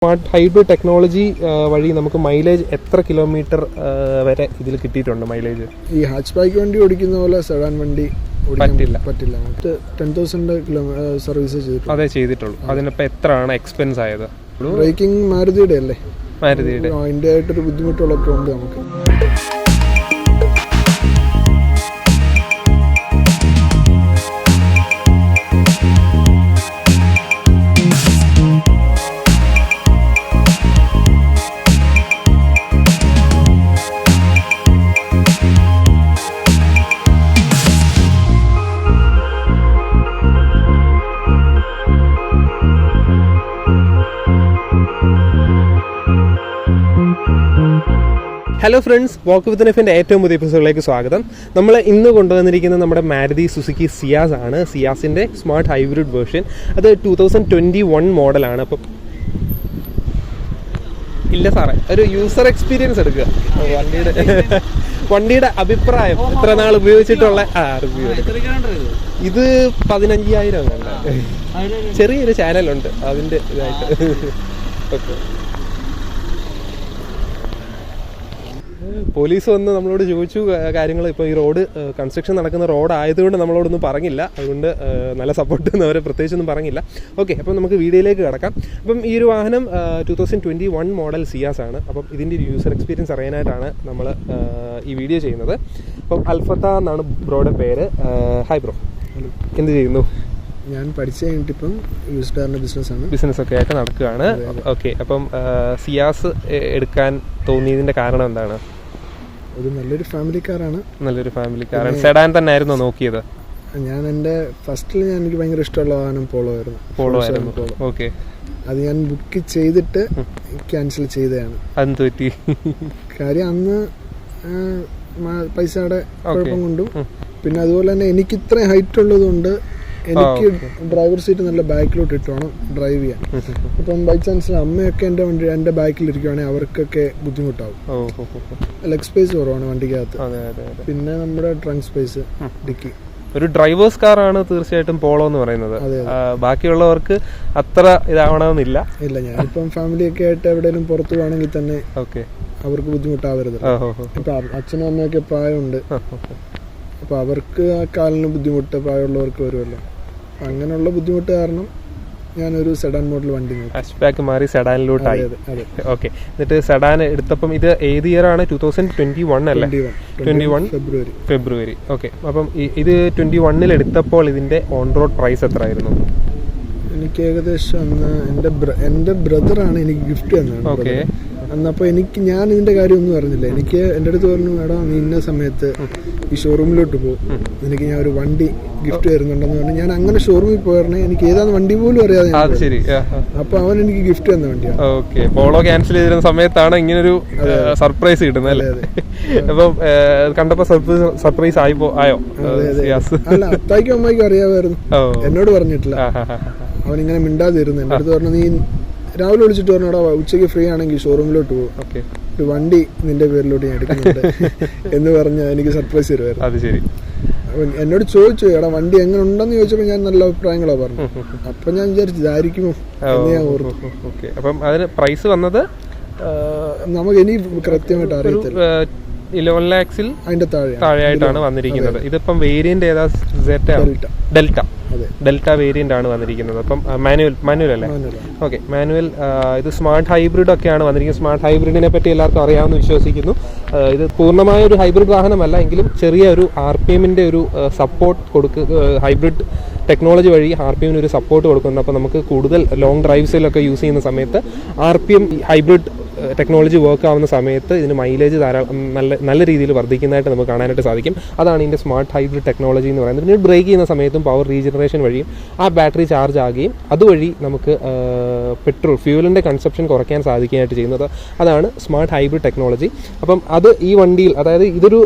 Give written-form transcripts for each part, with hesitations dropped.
Smart hybrid technology വഴി നമുക്ക് mileage എത്ര കിലോമീറ്റർ വരെ ഇതിൽ കിട്ടിയിട്ടുണ്ട് മൈലേജ്? ഈ ഹാച്ച് ബാക്ക് വണ്ടി ഓടിക്കുന്ന പോലെ സെഡാൻ വണ്ടി പറ്റില്ല. 10,000 സർവീസ് ചെയ്തിട്ടുള്ളൂ. അതേ ചെയ്തിട്ടുള്ളൂ. അതിനിപ്പോൾ എത്രയാണ് എക്സ്പെൻസ് ആയത്? ബ്രേക്കിംഗ് മാരുതിയുടെ അല്ലേ? മാരുതിയുടെ അതിൻ്റെ ആയിട്ടൊരു ബുദ്ധിമുട്ടുകളൊക്കെ ഉണ്ട് നമുക്ക്. ഹലോ ഫ്രണ്ട്സ്, വാക്ക് വിത്ത് നെഫിൻ്റെ ഏറ്റവും പുതിയ എപ്പിസോഡിലേക്ക് സ്വാഗതം. നമ്മൾ ഇന്ന് കൊണ്ടുവന്നിരിക്കുന്നത് നമ്മുടെ മാരുതി സുസുക്കി സിയാസ് ആണ്. സിയാസിൻ്റെ സ്മാർട്ട് ഹൈബ്രിഡ് വേർഷൻ. അത് 2021 മോഡലാണ്. അപ്പം ഇല്ല സാറേ, ഒരു യൂസർ എക്സ്പീരിയൻസ് എടുക്കുക. വണ്ടിയുടെ അഭിപ്രായം, എത്ര നാൾ ഉപയോഗിച്ചിട്ടുള്ള റിവ്യൂ എടുക്കുക. ഇത് 15,000 ചെറിയൊരു ചാനലുണ്ട് അതിൻ്റെ ഇതായിട്ട്. ഓക്കെ, പോലീസ് വന്ന് നമ്മളോട് ചോദിച്ചു കാര്യങ്ങൾ. ഇപ്പോൾ ഈ റോഡ് കൺസ്ട്രക്ഷൻ നടക്കുന്ന റോഡ് ആയതുകൊണ്ട് നമ്മളോടൊന്നും പറഞ്ഞില്ല. അതുകൊണ്ട് നല്ല സപ്പോർട്ട് എന്നവരെ പ്രത്യേകിച്ചൊന്നും പറഞ്ഞില്ല. ഓക്കെ, അപ്പം നമുക്ക് വീഡിയോയിലേക്ക് കിടക്കാം. അപ്പം ഈ ഒരു വാഹനം 2021 മോഡൽ സിയാസ് ആണ്. അപ്പം ഇതിൻ്റെ യൂസർ എക്സ്പീരിയൻസ് അറിയാനായിട്ടാണ് നമ്മൾ ഈ വീഡിയോ ചെയ്യുന്നത്. അപ്പം അൽഫത്ത എന്നാണ് ബ്രോയുടെ പേര്. ഹായ് ബ്രോ, എന്ത് ചെയ്യുന്നു? ഞാൻ പഠിച്ചു കഴിഞ്ഞിട്ട് ഇപ്പം യൂസ്ഡ് കാറിൻ്റെ ബിസിനസ്സൊക്കെ ആയിട്ട് നടക്കുകയാണ്. ഓക്കെ, അപ്പം സിയാസ് എടുക്കാൻ തോന്നിയതിൻ്റെ കാരണം എന്താണ്? ഒരു നല്ലൊരു ഫാമിലി കാറാണ്. സെഡാൻ തന്നെ ആയിരുന്നു നോക്കിയത്? ഞാൻ എൻ്റെ ഫസ്റ്റിൽ എനിക്ക് ഭയങ്കര ഇഷ്ടമുള്ള വാഹനം പോളോ ആയിരുന്നു. ഓക്കെ, അത് ഞാൻ ബുക്ക് ചെയ്തിട്ട് ക്യാൻസൽ ചെയ്തതാണ്. അതെന്ത് പറ്റി? കാര്യം അന്ന് പൈസയുടെ കുഴപ്പം കൊണ്ടും പിന്നെ അതുപോലെ തന്നെ എനിക്ക് ഇത്രയും ഹൈറ്റ് ഉള്ളതുകൊണ്ട് എനിക്ക് ഡ്രൈവർ സീറ്റ് നല്ല ബാക്കിലോട്ട് ഇട്ട് വേണം ഡ്രൈവ് ചെയ്യാൻ. അപ്പം ബൈ ചാൻസ് അമ്മയൊക്കെ എൻ്റെ ബാക്കിലിരിക്കുവാണെങ്കിൽ അവർക്കൊക്കെ ബുദ്ധിമുട്ടാവും. ലെഗ് സ്പേസ് കുറവാണ് വണ്ടിക്കകത്ത്. പിന്നെ നമ്മുടെ ട്രങ്ക് സ്പേസ്, ഡിക്കി. ഒരു ഡ്രൈവേഴ്സ് കാറാണ് തീർച്ചയായിട്ടും പോളോ എന്ന് പറയുന്നത്. ബാക്കിയുള്ളവർക്ക് അത്ര ഇതാവണമെന്നില്ല. ഇല്ല, ഞാനിപ്പം ഫാമിലിയൊക്കെ ആയിട്ട് എവിടെയെങ്കിലും പുറത്തു പോകണമെങ്കിൽ തന്നെ അവർക്ക് ബുദ്ധിമുട്ടാവരുത്. ഇപ്പൊ അച്ഛനും അമ്മയൊക്കെ പ്രായമുണ്ട്. അപ്പോൾ അവർക്ക് ആ കാലിന് ബുദ്ധിമുട്ട് പ്രായമുള്ളവർക്ക് വരുമല്ലോ. അങ്ങനെയുള്ള ബുദ്ധിമുട്ട് കാരണം ഞാനൊരു സെഡാൻ മോഡൽ വണ്ടി നോക്കി. ഹാച്ച് ബാക്ക് മാറി സെഡാനിലോട്ടായി. ഓക്കെ, എന്നിട്ട് സെഡാൻ എടുത്തപ്പം ഇത് ഏത് ഇയർ ആണ്? 2021 അല്ലേ? 21 ഫെബ്രുവരി. ഓക്കെ, അപ്പം ഇത് 21 എടുത്തപ്പോൾ ഇതിന്റെ ഓൺ റോഡ് പ്രൈസ് എത്ര ആയിരുന്നു? എനിക്ക് ഏകദേശം അന്ന് എൻ്റെ ബ്രദറാണ് എനിക്ക് ഗിഫ്റ്റ് തന്നത്. ഓക്കെ, അന്നപ്പോൾ ഞാൻ ഇതിൻ്റെ കാര്യമൊന്നും അറിഞ്ഞില്ല. എനിക്ക് എൻ്റെ അടുത്ത് പറഞ്ഞു, മേഡം നീ ഇന്ന സമയത്ത് ഈ ഷോറൂമിലോട്ട് പോകും, എനിക്ക് ഞാൻ ഒരു വണ്ടി ഗിഫ്റ്റ് തരുന്നുണ്ടെന്ന് പറഞ്ഞു. ഞാൻ അങ്ങനെ ഷോറൂമിൽ പോയിരുന്നേ എനിക്ക് ഏതാന്ന് വണ്ടി പോലും അറിയാതെ. അപ്പൊ അവൻ എനിക്ക് ഗിഫ്റ്റ് തന്ന വണ്ടിയാണ്. ഓക്കെ, പോളോ ക്യാൻസൽ ചെയ്തിരുന്ന സമയത്താണ് ഇങ്ങനൊരു സർപ്രൈസ് കിട്ടുന്നത് അല്ലേ? അപ്പം കണ്ടപ്പോ സർപ്രൈസ് ആയോ? അല്ല, അത്തായിക്കും അമ്മായിക്കും അറിയാമായിരുന്നു, എന്നോട് പറഞ്ഞിട്ടില്ല. അവനിങ്ങനെ മിണ്ടാതിരുന്നു. എൻ്റെ അടുത്ത് പറഞ്ഞു, നീ രാവിലെ വിളിച്ചിട്ട് പറഞ്ഞോടാ ഉച്ചയ്ക്ക് ഫ്രീ ആണെങ്കിൽ ഷോറൂമിലോട്ട് പോകും, ഒരു വണ്ടി നിന്റെ പേരിലോട്ട് ഞാൻ എടുക്കുന്നുണ്ട് എന്ന് പറഞ്ഞ എനിക്ക് സർപ്രൈസ് തരുമായിരുന്നു. അത് ശരി. എന്നോട് ചോദിച്ചു, എടാ വണ്ടി എങ്ങനെ ഉണ്ടെന്ന് ചോദിച്ചപ്പോൾ ഞാൻ നല്ല അഭിപ്രായങ്ങളാ പറഞ്ഞു. അപ്പൊ ഞാൻ വിചാരിച്ചു ഇതായിരിക്കുമോ എന്ന് ഞാൻ ഓർത്തു. അപ്പം അതിന് പ്രൈസ് വന്നത് നമുക്ക് ഇനി കൃത്യമായിട്ട് അറിയത്തില്ല. 11 lakhs അതിന്റെ താഴെയായിട്ടാണ് വന്നിരിക്കുന്നത്. ഇതിപ്പം വേരിയന്റ് ഏതാ? ഡെൽറ്റ വേരിയന്റ് ആണ് വന്നിരിക്കുന്നത്. അപ്പം മാനുവൽ അല്ലേ? Okay, manual. ഇത് സ്മാർട്ട് ഹൈബ്രിഡ് ഒക്കെയാണ് വന്നിരിക്കുന്നത്. സ്മാർട്ട് ഹൈബ്രിഡിനെ പറ്റി എല്ലാവർക്കും അറിയാമെന്ന് വിശ്വസിക്കുന്നു. ഇത് പൂർണ്ണമായ ഒരു ഹൈബ്രിഡ് വാഹനമല്ല, എങ്കിലും ചെറിയ ഒരു RPMന്റെ ഒരു സപ്പോർട്ട് ഹൈബ്രിഡ് ടെക്നോളജി വഴി RPM ഒരു സപ്പോർട്ട് കൊടുക്കുന്നുണ്ട്. അപ്പോൾ നമുക്ക് കൂടുതൽ ലോങ് ഡ്രൈവ്സിലൊക്കെ യൂസ് ചെയ്യുന്ന സമയത്ത് RPM ഹൈബ്രിഡ് ടെക്നോളജി വർക്ക് ആവുന്ന സമയത്ത് ഇതിന് മൈലേജ് ധാരാളം നല്ല രീതിയിൽ വർദ്ധിക്കുന്നതായിട്ട് നമുക്ക് കാണാനായിട്ട് സാധിക്കും. അതാണ് ഇതിൻ്റെ സ്മാർട്ട് ഹൈബ്രിഡ് ടെക്നോളജി എന്ന് പറയുന്നത്. പിന്നെ ബ്രേക്ക് ചെയ്യുന്ന സമയത്തും പവർ റീജനറേഷൻ വഴിയും ആ ബാറ്ററി ചാർജ് ആകുകയും അതുവഴി നമുക്ക് ഫ്യൂവലിൻ്റെ കൺസപ്ഷൻ കുറയ്ക്കാൻ സാധിക്കുകയായിട്ട് ചെയ്യുന്നത്. അതാണ് സ്മാർട്ട് ഹൈബ്രിഡ് ടെക്നോളജി. അപ്പം അത് ഈ വണ്ടിയിൽ, അതായത് ഇതൊരു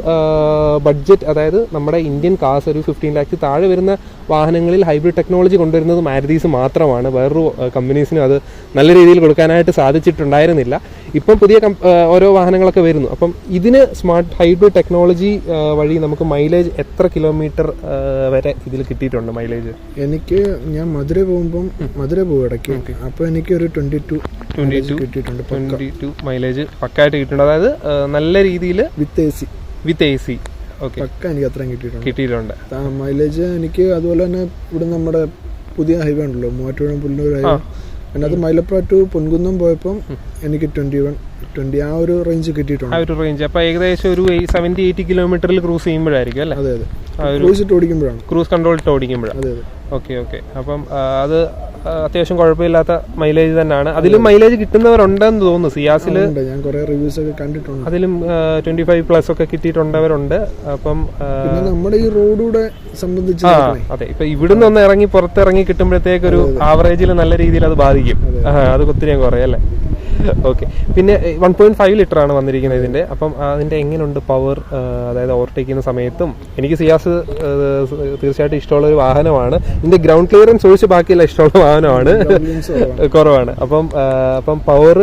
ബഡ്ജറ്റ്, അതായത് നമ്മുടെ ഇന്ത്യൻ കാർസ് ഒരു 15 lakhs താഴെ വരുന്ന വാഹനങ്ങളിൽ ഹൈബ്രിഡ് ടെക്നോളജി കൊണ്ടുവരുന്നത് മാരുതീസ് മാത്രമാണ്. വേറൊരു കമ്പനീസിനും അത് നല്ല രീതിയിൽ കൊടുക്കാനായിട്ട് സാധിച്ചിട്ടുണ്ടായിരുന്നില്ല. ഇപ്പം പുതിയ ഓരോ വാഹനങ്ങളൊക്കെ വരുന്നു. അപ്പം ഇതിന് സ്മാർട്ട് ഹൈബ്രിഡ് ടെക്നോളജി വഴി നമുക്ക് മൈലേജ് എത്ര കിലോമീറ്റർ വരെ ഇതിൽ കിട്ടിയിട്ടുണ്ട് മൈലേജ്? എനിക്ക് ഞാൻ മധുര പോകും ഇടയ്ക്ക്, അപ്പോൾ എനിക്കൊരു 22 മൈലേജ് പക്കായിട്ട് കിട്ടിയിട്ടുണ്ട്. അതായത് നല്ല രീതിയിൽ വിത്ത് എ സി പക്ക എനിക്ക് അത്രയും കിട്ടിയിട്ടുണ്ട്. മൈലേജ് എനിക്ക് അതുപോലെ തന്നെ ഇവിടെ നമ്മുടെ പുതിയ ഹൈവേ ഉണ്ടല്ലോ, മൂവാറ്റുപുഴ പുല്ലൂർ ഹൈവേ, അതിനകത്ത് മൈലപ്ര ടു പൊൻകുന്നം പോയപ്പം എനിക്ക് 20 ആ ഒരു റേഞ്ച് കിട്ടിയിട്ടുണ്ട്. ആ ഒരു റേഞ്ച് അപ്പോൾ ഏകദേശം ഒരു 70-80 കിലോമീറ്ററിൽ ക്രൂസ് ചെയ്യുമ്പോഴായിരിക്കും അല്ലേ? അതെ ഓടിക്കുമ്പോഴാണ്, ക്രൂസ് കൺട്രോളിട്ട് ഓടിക്കുമ്പോഴാണ്. അതെ. ഓക്കെ. അപ്പം അത് അത്യാവശ്യം കുഴപ്പമില്ലാത്ത മൈലേജ് തന്നെയാണ്. അതിലും മൈലേജ് കിട്ടുന്നവരുണ്ടെന്ന് തോന്നുന്നു. സിയാസിൽ ഞാൻ കുറെ റിവ്യൂസ് ഒക്കെ കണ്ടിട്ടുണ്ട്. അതിലും 25+ ഒക്കെ കിട്ടിയിട്ടുണ്ടവരുണ്ട്. അപ്പം നമ്മുടെ ഈ റോഡൂടെ സംബന്ധിച്ച് അതെ, ഇപ്പൊ ഇവിടുന്ന് ഒന്ന് ഇറങ്ങി പുറത്തിറങ്ങി കിട്ടുമ്പോഴത്തേക്ക് ഒരു ആവറേജിൽ നല്ല രീതിയിൽ അത് ബാധിക്കും. അത് ഒത്തിരി കുറയും അല്ലേ? ഓക്കെ. പിന്നെ 1.5 ലിറ്റർ ആണ് വന്നിരിക്കുന്നത് ഇതിന്റെ. അപ്പം അതിന്റെ എങ്ങനെയുണ്ട് പവർ? അതായത് ഓവർടേക്ക് ചെയ്യുന്ന സമയത്തും എനിക്ക് സിയാസ് തീർച്ചയായിട്ടും ഇഷ്ടമുള്ള ഒരു വാഹനമാണ്. ഇതിന്റെ ഗ്രൗണ്ട് ക്ലിയറൻസ് ഒഴിച്ച് ബാക്കിയുള്ള ഇഷ്ടമുള്ള വാഹനമാണ്, കുറവാണ്. അപ്പം പവർ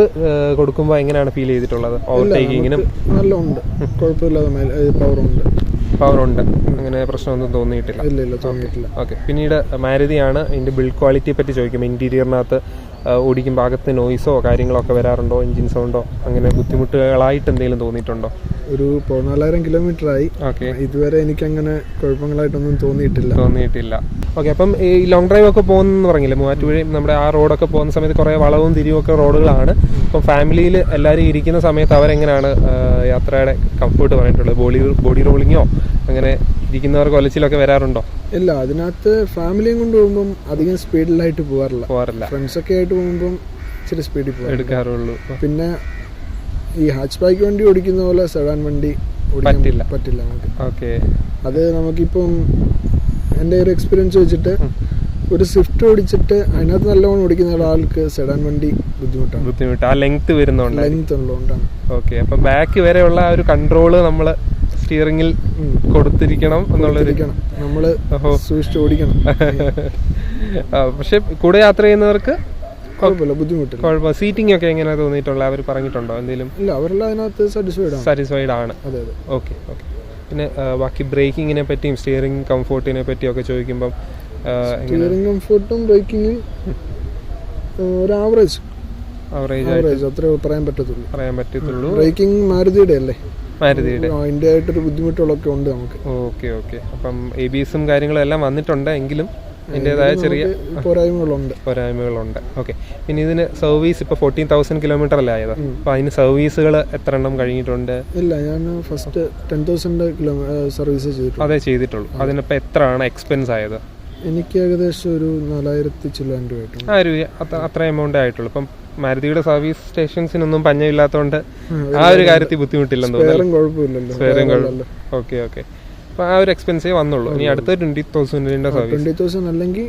കൊടുക്കുമ്പോൾ എങ്ങനെയാണ് ഫീൽ ചെയ്തിട്ടുള്ളത്? ഓവർടേക്കിങ്ങിനും നല്ല ഉണ്ട്, കുഴപ്പമില്ലാതെ പവറുണ്ട്, അങ്ങനെ പ്രശ്നമൊന്നും തോന്നിയിട്ടില്ല. ഓക്കെ. പിന്നീട് മാരുതിയാണ്. ഇതിന്റെ ബിൽഡ് ക്വാളിറ്റിയെ പറ്റി ചോദിക്കും. ഇന്റീരിയറിനകത്ത് ഓടിക്കുമ്പോൾ അകത്ത് നോയ്സോ കാര്യങ്ങളോ ഒക്കെ വരാറുണ്ടോ? എഞ്ചിൻ സൗണ്ടോ അങ്ങനെ ബുദ്ധിമുട്ടുകളായിട്ട് എന്തെങ്കിലും തോന്നിയിട്ടുണ്ടോ? ഒരു 14,000 കിലോമീറ്റർ ആയി. ഓക്കെ. ഇതുവരെ എനിക്ക് അങ്ങനെ കുഴപ്പങ്ങളായിട്ടൊന്നും തോന്നിയിട്ടില്ല. ഓക്കെ. അപ്പം ഈ ലോങ് ഡ്രൈവ് ഒക്കെ പോകുന്നു പറഞ്ഞില്ലേ, മൂവാറ്റുപുഴയും നമ്മുടെ ആ റോഡൊക്കെ പോകുന്ന സമയത്ത് കുറേ വളവും തിരിവും ഒക്കെ റോഡുകളാണ്. അപ്പം ഫാമിലിയിൽ എല്ലാവരും ഇരിക്കുന്ന സമയത്ത് അവരെങ്ങനെയാണ് യാത്രയുടെ കംഫർട്ട് പറഞ്ഞിട്ടുള്ളത്? ബോഡി റോളിങ്ങോ അങ്ങനെ ഇരിക്കുന്നവർക്ക് ഒലച്ചിലൊക്കെ വരാറുണ്ടോ? ഇല്ല, അതിനകത്ത് ഫാമിലിയും കൊണ്ട് പോകുമ്പം അധികം സ്പീഡിലായിട്ട് പോകാറില്ല. ഫ്രണ്ട്സൊക്കെ ആയിട്ട് പോകുമ്പം ഇച്ചിരി സ്പീഡിൽ എടുക്കാറുള്ളൂ. പിന്നെ ഈ ഹാച്ച് ബാക്ക് വണ്ടി ഓടിക്കുന്ന പോലെ സെഡാൻ വണ്ടി പറ്റില്ല നമുക്ക്. ഓക്കെ. അത് നമുക്കിപ്പം എൻ്റെ ഒരു എക്സ്പീരിയൻസ് വെച്ചിട്ട് ഒരു സ്വിഫ്റ്റ് ഓടിച്ചിട്ട് അതിനകത്ത് നല്ലോണം ഓടിക്കുന്ന ഒരാൾക്ക് സെഡാൻ വണ്ടി ബുദ്ധിമുട്ടാണ്. ആ ലെങ്ത് ഉള്ളതുകൊണ്ടാണ്. ഓക്കെ. അപ്പം ബാക്ക് വരെയുള്ള ആ ഒരു കൺട്രോള് നമ്മള് സ്റ്റിയറിംഗിൽ കൊടുത്തിരിക്കണം എന്നുള്ളൊരു, നമ്മള് സൂക്ഷിച്ച് ഓടിക്കണം. പക്ഷെ കൂടെ യാത്ര ചെയ്യുന്നവർക്ക് ബുദ്ധിമുട്ടില്ല. സീറ്റിംഗ് ഒക്കെ എങ്ങനെ തോന്നിയിട്ടുള്ള അവർ പറഞ്ഞിട്ടുണ്ടോ എന്തെങ്കിലും? ഇല്ല, അവരെല്ലാം അതിനകത്ത് സാറ്റിസ്ഫൈഡ് ആണ്. ഓക്കെ. പിന്നെ ബാക്കി ബ്രേക്കിങ്ങിനെ പറ്റിയും സ്റ്റിയറിംഗ് കംഫോർട്ടിനെ പറ്റിയും ഒക്കെ ചോദിക്കുമ്പം സ്റ്റിയറിംഗ് കംഫോർട്ടും ബ്രേക്കിങ്ങും ഒരു ആവറേജ് അത്രേ പറയാൻ പറ്റത്തുള്ളൂ. ബ്രേക്കിംഗ് മാരുതിയുടെ അല്ലേ? അതിന്റെ ആയിട്ടൊരു ബുദ്ധിമുട്ടുകളൊക്കെ ഉണ്ട് നമുക്ക്. ഓക്കെ. അപ്പം ABS-ഉം കാര്യങ്ങളും എല്ലാം വന്നിട്ടുണ്ട്, എങ്കിലും അതിൻ്റെതായ ചെറിയ പോരായ്മകളുണ്ട്. ഓക്കെ. പിന്നെ ഇതിന് സർവീസ് ഇപ്പോൾ 14,000 കിലോമീറ്ററിലായത്. അപ്പൊ അതിന് സർവീസുകൾ എത്ര എണ്ണം കഴിഞ്ഞിട്ടുണ്ട്? ഇല്ല, ഞാൻ ഫസ്റ്റ് 10,000 സർവീസ് ചെയ്തിട്ടുള്ളൂ. അതേ ചെയ്തിട്ടുള്ളൂ. അതിനിപ്പോൾ എത്രയാണ് എക്സ്പെൻസ് ആയത്? എനിക്ക് ഏകദേശം ഒരു 4,000 ചില്ലാൻ രൂപ. അത്ര എമൗണ്ട് ആയിട്ടുള്ളൂ. ഇപ്പം മാരുതിയുടെ സർവീസ് സ്റ്റേഷൻസിനൊന്നും പഞ്ഞമില്ലാത്തതുകൊണ്ട് ആ ഒരു കാര്യത്തിൽ ബുദ്ധിമുട്ടില്ലെന്ന് തോന്നുന്നു. ഓക്കെ. അപ്പൊ ആ ഒരു എക്സ്പെൻസേ വന്നുള്ളൂ. ഇനി അടുത്ത 20,000 സർവീസ്. 20,000 അല്ലെങ്കിൽ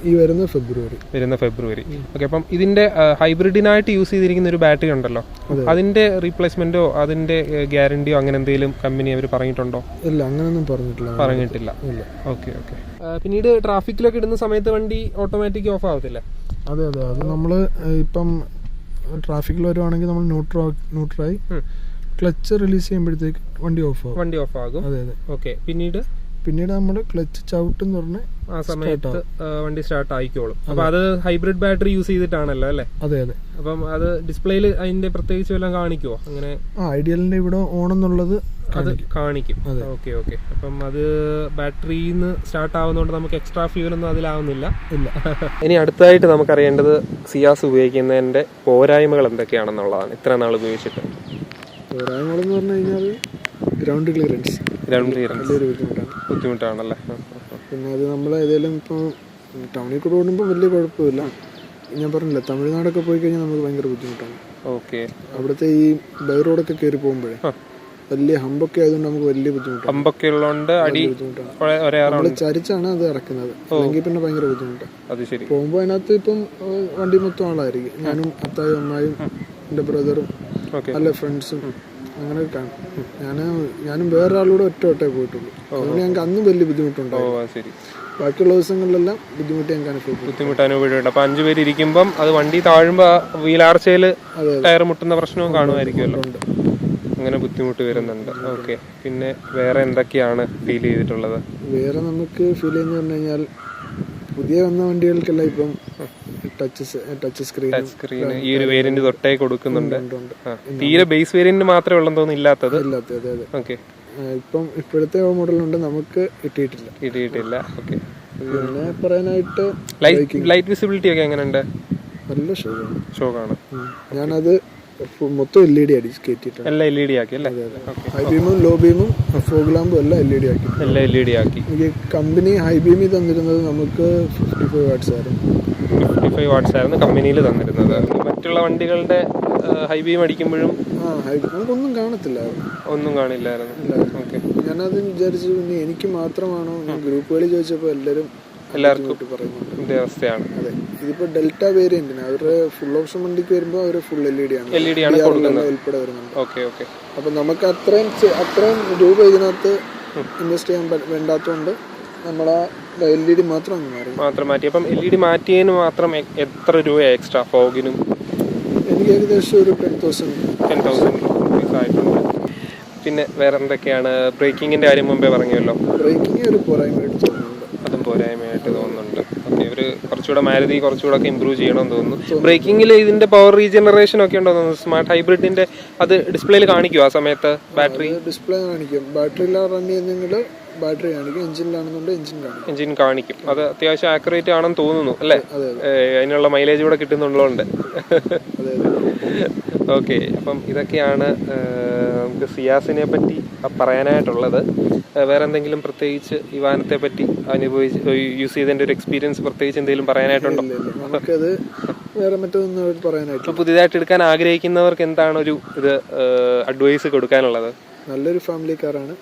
ഈ വരുന്ന ഫെബ്രുവരി. ഓക്കെ. അപ്പം ഇതിന്റെ ഹൈബ്രിഡിനായിട്ട് യൂസ് ചെയ്തിരിക്കുന്ന ഒരു ബാറ്ററി ഉണ്ടല്ലോ, അതിന്റെ റീപ്ലേസ്മെന്റോ അതിന്റെ ഗ്യാരണ്ടിയോ അങ്ങനെ എന്തെങ്കിലും കമ്പനി അവർ പറഞ്ഞിട്ടുണ്ടോ? ഇല്ല, അങ്ങനെയൊന്നും പറഞ്ഞിട്ടില്ല. ഓക്കെ. പിന്നീട് ട്രാഫിക്കിലൊക്കെ ഇടുന്ന സമയത്ത് വണ്ടി ഓട്ടോമാറ്റിക് ഓഫ് ആവത്തില്ല? അതെ. അത് നമ്മള് ഇപ്പം ട്രാഫിക്കിൽ വരുവാണെങ്കിൽ നമ്മൾ ന്യൂട്രായി ക്ലച്ച് റിലീസ് ചെയ്യുമ്പോഴത്തേക്ക് വണ്ടി ഓഫ് ആകും. അതെ. ഓക്കെ. പിന്നീട് നമ്മൾ ക്ലച്ച് ചവിട്ടെന്ന് പറഞ്ഞ ആ സമയത്ത് വണ്ടി സ്റ്റാർട്ട് ആയിക്കോളും. അപ്പൊ അത് ഹൈബ്രിഡ് ബാറ്ററി യൂസ് ചെയ്തിട്ടാണല്ലോ അല്ലേ? അതെ. അപ്പം അത് ഡിസ്പ്ലേയിൽ അതിന്റെ പ്രത്യേകിച്ച് വല്ലതും കാണിക്കുമോ? അങ്ങനെ ഐഡിയലിന്റെ ഇവിടെ ഓൺ എന്നുള്ളത് അത് കാണിക്കും. ഓക്കെ. അപ്പം അത് ബാറ്ററിന്ന് സ്റ്റാർട്ട് ആവുന്നതുകൊണ്ട് നമുക്ക് എക്സ്ട്രാ ഫ്യൂൽ ഒന്നും അതിലാവുന്നില്ല. ഇനി അടുത്തായിട്ട് നമുക്കറിയേണ്ടത് സിയാസ് ഉപയോഗിക്കുന്നതിന്റെ പോരായ്മകൾ എന്തൊക്കെയാണെന്നുള്ളതാണ്. ഇത്ര നാൾ ഉപയോഗിച്ചിട്ട് പോരായ്മകളെന്ന് പറഞ്ഞു കഴിഞ്ഞാൽ ഗ്രൗണ്ട് ക്ലിയറൻസ് ബുദ്ധിമുട്ടാണല്ലേ? പിന്നെ അത് നമ്മൾ ഏതെങ്കിലും ഇപ്പോൾ ടൗണിൽ കൂടെ ഓടുമ്പോൾ വലിയ കുഴപ്പമില്ല. ഞാൻ പറഞ്ഞില്ല, തമിഴ്നാടൊക്കെ പോയി കഴിഞ്ഞാൽ നമുക്ക് ഭയങ്കര ബുദ്ധിമുട്ടാണ്. ഓക്കെ. അവിടുത്തെ ഈ ബൈ റോഡൊക്കെ കയറി പോകുമ്പോഴേ വലിയ ഹമ്പൊക്കെ ആയതുകൊണ്ട് നമുക്ക് വലിയ ബുദ്ധിമുട്ടാണ്. നമ്മൾ ചരിച്ചാണ് അത് ഇറക്കുന്നത്, അല്ലെങ്കിൽ പിന്നെ ഭയങ്കര ബുദ്ധിമുട്ടാണ്. പോകുമ്പോൾ അതിനകത്ത് ഇപ്പം വണ്ടി മൊത്തം ആളായിരിക്കും. ഞാനും അത്തായും അമ്മായും എൻ്റെ ബ്രദറും നല്ല ഫ്രണ്ട്സും അങ്ങനെ ഞാനും വേറൊരാളൂടെ ഒറ്റ പോയിട്ടുള്ളൂ. അതുകൊണ്ട് ഞങ്ങൾക്ക് അന്നും വലിയ ബുദ്ധിമുട്ടുണ്ടാവും. ബാക്കിയുള്ള ദിവസങ്ങളിലെല്ലാം ബുദ്ധിമുട്ട് ഞങ്ങൾക്ക് അനുഭവപ്പെടും. ബുദ്ധിമുട്ട് അനുഭവപ്പെടുന്നുണ്ട്. അപ്പോൾ 5 പേര് ഇരിക്കുമ്പം അത് വണ്ടി താഴുമ്പോൾ വീലാർച്ചയിൽ ടയർ മുട്ടുന്ന പ്രശ്നവും കാണുമായിരിക്കുമല്ലോ. അങ്ങനെ ബുദ്ധിമുട്ട് വരുന്നുണ്ട്. ഓക്കെ, പിന്നെ വേറെ എന്തൊക്കെയാണ് ഫീൽ ചെയ്തിട്ടുള്ളത്? വേറെ നമുക്ക് ഫീൽ ചെയ്യുന്ന പറഞ്ഞു കഴിഞ്ഞാൽ പുതിയ വന്ന വണ്ടികൾക്കെല്ലാം ഇപ്പം ടച്ച് സ്ക്രീൻ ഈ ഒരു വേരിയന്റ് തൊട്ടേ കൊടുക്കുന്നുണ്ട്. തീരെ ബേസ് വേരിയന്റ് മാത്രമേ ഉള്ളെന്ന് തോന്നുന്നു ഇല്ലാത്തത്. അതെ. ഓക്കെ, ഇപ്പം ഇപ്പോഴത്തെ മോഡലുണ്ട്, നമുക്ക് കിട്ടിയിട്ടില്ല. ഓക്കെ, പിന്നെ പറയാനായിട്ട് ലൈറ്റ് വിസിബിലിറ്റി ഒക്കെ എങ്ങനെയുണ്ട്? നല്ല ഷോക്കാണ്. ഞാനത് മൊത്തം LED അടിച്ച് കയറ്റിയിട്ടുണ്ട്. എല്ലാം LED ആക്കി അല്ലേ? ഹൈ ബീമും ലോ ബീമും ഫോഗ് ലാമ്പും എല്ലാം LED ആക്കി. എല്ലാം LED ആക്കി. എനിക്ക് കമ്പനി ഹൈ ബീമിൽ തന്നിരുന്നത് നമുക്ക് 55 വാട്ട്സ് ആയിരുന്നു. 55 വാട്ട്സ് ആയിരുന്നു കമ്പനിയിൽ തന്നിരുന്നത്. മറ്റുള്ള വണ്ടികളുടെ ഹൈ ബീം അടിക്കുമ്പോഴും നമുക്കൊന്നും കാണത്തില്ലായിരുന്നു. ഒന്നും കാണില്ലായിരുന്നു. ഓക്കെ, ഞാനത് വിചാരിച്ചു പിന്നെ എനിക്ക് മാത്രമാണോ. ഗ്രൂപ്പുകളിൽ ചോദിച്ചപ്പോൾ എല്ലാവർക്കും പറയുന്നുണ്ട് ഇതേ അവസ്ഥയാണ്. അതെ, ഇതിപ്പോ ഡെൽറ്റ വേരിയന്റിന് അവരുടെ ഫുൾ ഓപ്ഷൻ വണ്ടിക്ക് വരുമ്പോൾ അവര് ഫുൾ LED ആണ് ഉൾപ്പെടെ വരുന്നുണ്ട്. ഓക്കെ, അപ്പൊ നമുക്ക് അത്രയും രൂപ ഇതിനകത്ത് ഇൻവെസ്റ്റ് ചെയ്യാൻ വേണ്ടാത്തതുകൊണ്ട് നമ്മളാ LED മാത്രം മാറ്റി. അപ്പം LED മാറ്റിയതിന് മാത്രം എത്ര രൂപ എക്സ്ട്രാ ഫോഗിനും? എനിക്ക് ഏകദേശം ഒരു 10,000 ആയിട്ടുണ്ട്. പിന്നെ വേറെ എന്തൊക്കെയാണ്? ബ്രേക്കിങ്ങിന്റെ കാര്യം മുമ്പേ പറഞ്ഞല്ലോ. ബ്രേക്കിംഗ് ഒരു പോരായ്മയായിട്ട് തോന്നുന്നുണ്ട്. അതും പോരായ്മയായിട്ട് തോന്നുന്നുണ്ട്. ഓക്കെ, ഒരു കുറച്ചുകൂടെ മാരുതി കുറച്ചുകൂടെ ഒക്കെ ഇമ്പ്രൂവ് ചെയ്യണമെന്ന് തോന്നുന്നു. ബ്രേക്കിങ്ങിൽ ഇതിന്റെ പവർ റീജനറേഷൻ ഒക്കെ ഉണ്ടോ തോന്നുന്നു? സ്മാർട്ട് ഹൈബ്രിഡിന്റെ അത് ഡിസ്പ്ലേയിൽ കാണിക്കും ആ സമയത്ത്? ബാറ്ററി ഡിസ്പ്ലേ കാണിക്കും. ബാറ്ററിയിലാണ് റൺ ചെയ്യുന്നെങ്കിൽ ബാറ്ററി കാണിക്കും, എഞ്ചിനിലാണെന്നുണ്ട് എഞ്ചിൻ കാണിക്കും. അത് അത്യാവശ്യം ആക്യുറേറ്റ് ആണെന്ന് തോന്നുന്നു അല്ലേ? അതിനുള്ള മൈലേജ് കൂടെ കിട്ടുന്നുള്ളതുകൊണ്ട്. ഓക്കെ, അപ്പം ഇതൊക്കെയാണ് നമുക്ക് സിയാസിനെ പറ്റി പറയാനായിട്ടുള്ളത്. വേറെ എന്തെങ്കിലും പ്രത്യേകിച്ച് ഈ വാഹനത്തെ പറ്റി യൂസ് ചെയ്തതിന്റെ ഒരു എക്സ്പീരിയൻസ് പ്രത്യേകിച്ച് എന്തെങ്കിലും പറയാനായിട്ടുണ്ടോ? നമുക്കത് വേറെ മറ്റൊന്നും പറയാനായിട്ട്. പുതിയതായിട്ട് എടുക്കാൻ ആഗ്രഹിക്കുന്നവർക്ക് എന്താണ് ഒരു ഇത് അഡ്വൈസ് കൊടുക്കാനുള്ളത്? നല്ലൊരു ഫാമിലി കാറാണ്.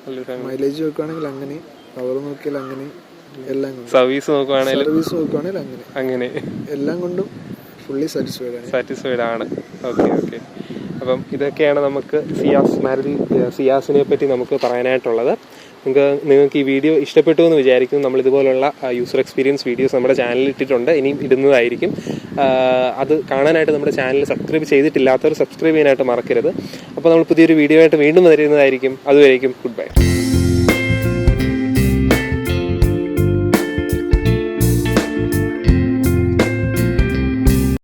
മൈലേജ് നോക്കുകയാണെങ്കിൽ അങ്ങനെ, പവർ നോക്കിയാൽ അങ്ങനെ, എല്ലാം സർവീസ് നോക്കുകയാണെങ്കിൽ അങ്ങനെ എല്ലാം കൊണ്ടും ഫുള്ളി സാറ്റിസ്ഫൈഡ് ആണ്. ഓക്കെ. അപ്പം ഇതൊക്കെയാണ് നമുക്ക് മാരുതി സിയാസിനെ പറ്റി നമുക്ക് പറയാനായിട്ടുള്ളത്. നിങ്ങൾക്ക് ഈ വീഡിയോ ഇഷ്ടപ്പെട്ടു എന്ന് വിചാരിക്കുന്നു. നമ്മൾ ഇതുപോലുള്ള യൂസർ എക്സ്പീരിയൻസ് വീഡിയോസ് നമ്മുടെ ചാനലിൽ ഇട്ടിട്ടുണ്ട്, ഇനിയും ഇടുന്നതായിരിക്കും. അത് കാണാനായിട്ട് നമ്മുടെ ചാനൽ സബ്സ്ക്രൈബ് ചെയ്തിട്ടില്ലാത്തവർ സബ്സ്ക്രൈബ് ചെയ്യാനായിട്ട് മറക്കരുത്. അപ്പോൾ നമ്മൾ പുതിയൊരു വീഡിയോ ആയിട്ട് വീണ്ടും വരുന്നതായിരിക്കും. അതുവരേക്കും ഗുഡ് ബൈ.